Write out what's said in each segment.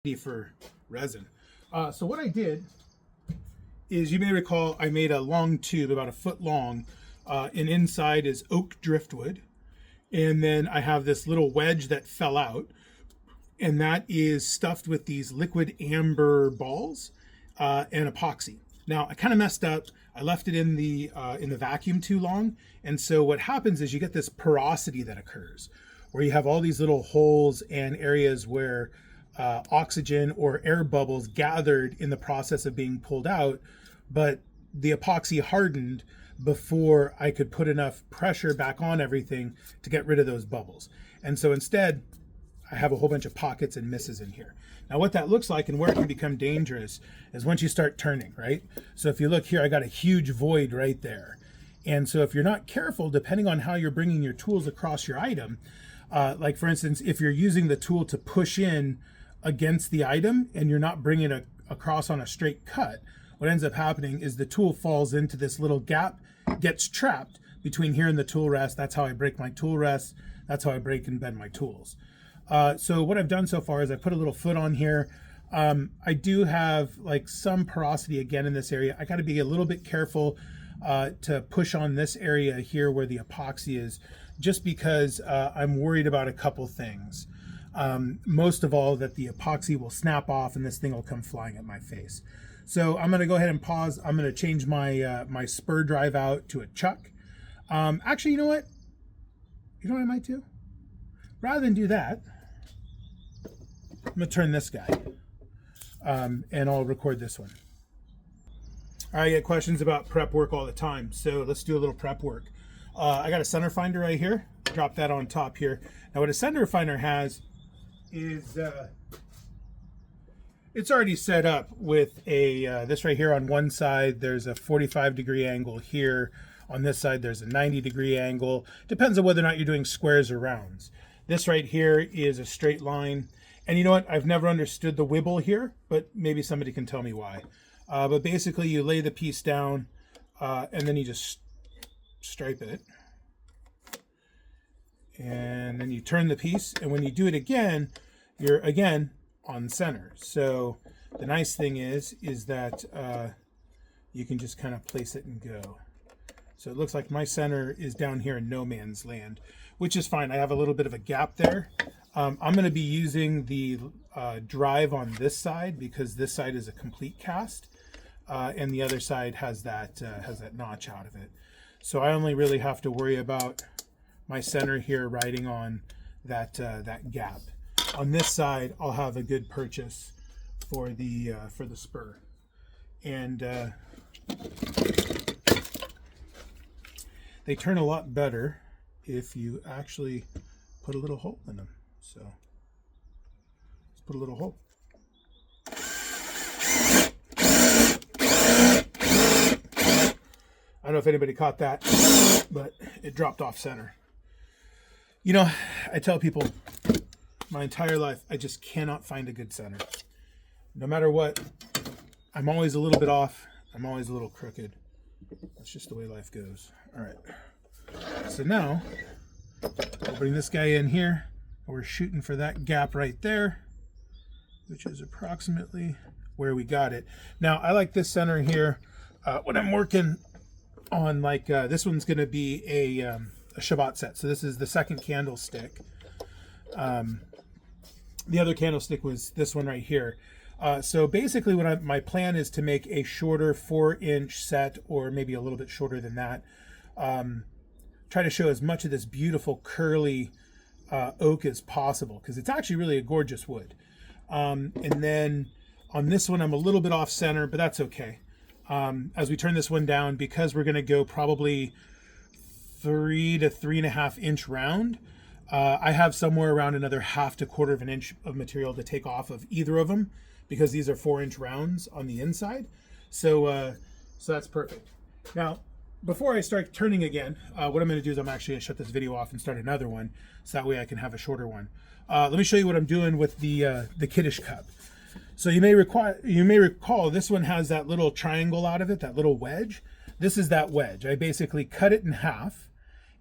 for resin. So what I did is, you may recall, I made a long tube about a foot long, and inside is oak driftwood. And then I have this little wedge that fell out, and that is stuffed with these liquid amber balls and epoxy. Now I kind of messed up. I left it in the vacuum too long, and so what happens is you get this porosity that occurs, where you have all these little holes and areas where oxygen or air bubbles gathered in the process of being pulled out, but the epoxy hardened before I could put enough pressure back on everything to get rid of those bubbles. And so instead, I have a whole bunch of pockets and misses in here. Now what that looks like and where it can become dangerous is once you start turning, right? So if you look here, I got a huge void right there. And so if you're not careful, depending on how you're bringing your tools across your item, like for instance, if you're using the tool to push in against the item and you're not bringing it across on a straight cut, what ends up happening is the tool falls into this little gap, gets trapped between here and the tool rest. That's how I break my tool rest. That's how I break and bend my tools. So what I've done so far is I put a little foot on here. I do have like some porosity again in this area. I got to be a little bit careful to push on this area here where the epoxy is, just because I'm worried about a couple things. Most of all, that the epoxy will snap off and this thing will come flying at my face. So I'm going to go ahead and pause. I'm going to change my my spur drive out to a chuck. Actually, you know what? You know what I might do? Rather than do that, I'm going to turn this guy and I'll record this one. I get questions about prep work all the time, so let's do a little prep work. I got a center finder right here. Drop that on top here. Now what a center finder has is it's already set up with a this right here on one side. There's a 45-degree angle here. On this side there's a 90-degree angle. Depends on whether or not you're doing squares or rounds. This right here is a straight line. And you know what? I've never understood the wibble here, but maybe somebody can tell me why. But basically you lay the piece down and then you just stripe it. And then you turn the piece, and when you do it again, you're again on center. So the nice thing is that you can just kind of place it and go. So it looks like my center is down here in no man's land, which is fine. I have a little bit of a gap there. I'm going to be using the drive on this side because this side is a complete cast, and the other side has that notch out of it. So I only really have to worry about my center here riding on that gap. On this side, I'll have a good purchase for the spur, and they turn a lot better if you actually put a little hole in them. So let's put a little hole. I don't know if anybody caught that, but it dropped off center. You know, I tell people my entire life, I just cannot find a good center. No matter what, I'm always a little bit off. I'm always a little crooked. That's just the way life goes. All right. So now we'll bring this guy in here. We're shooting for that gap right there, which is approximately where we got it. Now, I like this center here. When I'm working on, like, this one's going to be a Shabbat set. So this is the second candlestick. The other candlestick was this one right here. So basically my plan is to make a shorter 4-inch set, or maybe a little bit shorter than that. Try to show as much of this beautiful curly oak as possible, because it's actually really a gorgeous wood. And then on this one, I'm a little bit off center, but that's okay. As we turn this one down, because we're going to go probably 3 to 3.5 inch round, I have somewhere around another 1/2 to 1/4 of an inch of material to take off of either of them, because these are 4-inch rounds on the inside. So so that's perfect. Now, before I start turning again, what I'm going to do is I'm actually going to shut this video off and start another one, so that way I can have a shorter one. Let me show you what I'm doing with the Kiddush cup. So you may recall this one has that little triangle out of it, that little wedge. This is that wedge. I basically cut it in half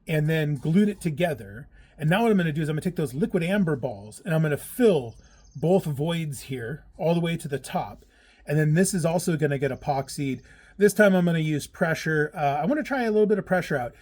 and then glued it together. And now what I'm going to do is I'm going to take those liquid amber balls and I'm going to fill both voids here all the way to the top. And then this is also going to get epoxied. This time I'm going to use pressure. I want to try a little bit of pressure out.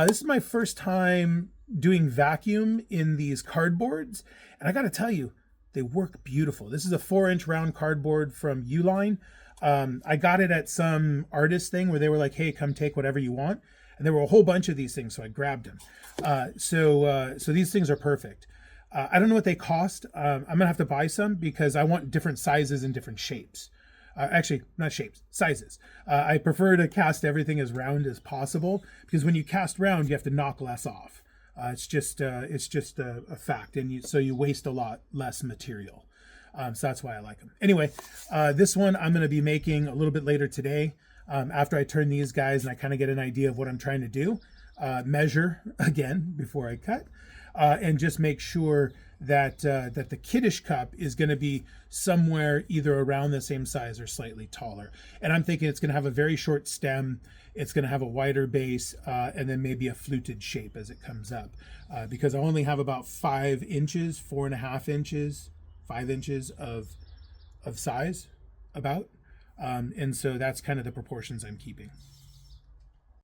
This is my first time doing vacuum in these cardboards. And I got to tell you, they work beautiful. This is a 4-inch round cardboard from Uline. I got it at some artist thing where they were like, hey, come take whatever you want. And there were a whole bunch of these things, so I grabbed them. So these things are perfect. I don't know what they cost. I'm going to have to buy some because I want different sizes and different shapes. Actually, not shapes, sizes. I prefer to cast everything as round as possible because when you cast round, you have to knock less off. It's just a fact, and so you waste a lot less material. So that's why I like them. Anyway, this one I'm going to be making a little bit later today. After I turn these guys and I kind of get an idea of what I'm trying to do, measure again before I cut, and just make sure that that the kiddish cup is going to be somewhere either around the same size or slightly taller. And I'm thinking it's going to have a very short stem. It's going to have a wider base, and then maybe a fluted shape as it comes up, because I only have about 5 inches, 4.5 inches, 5 inches of size about. And so that's kind of the proportions I'm keeping.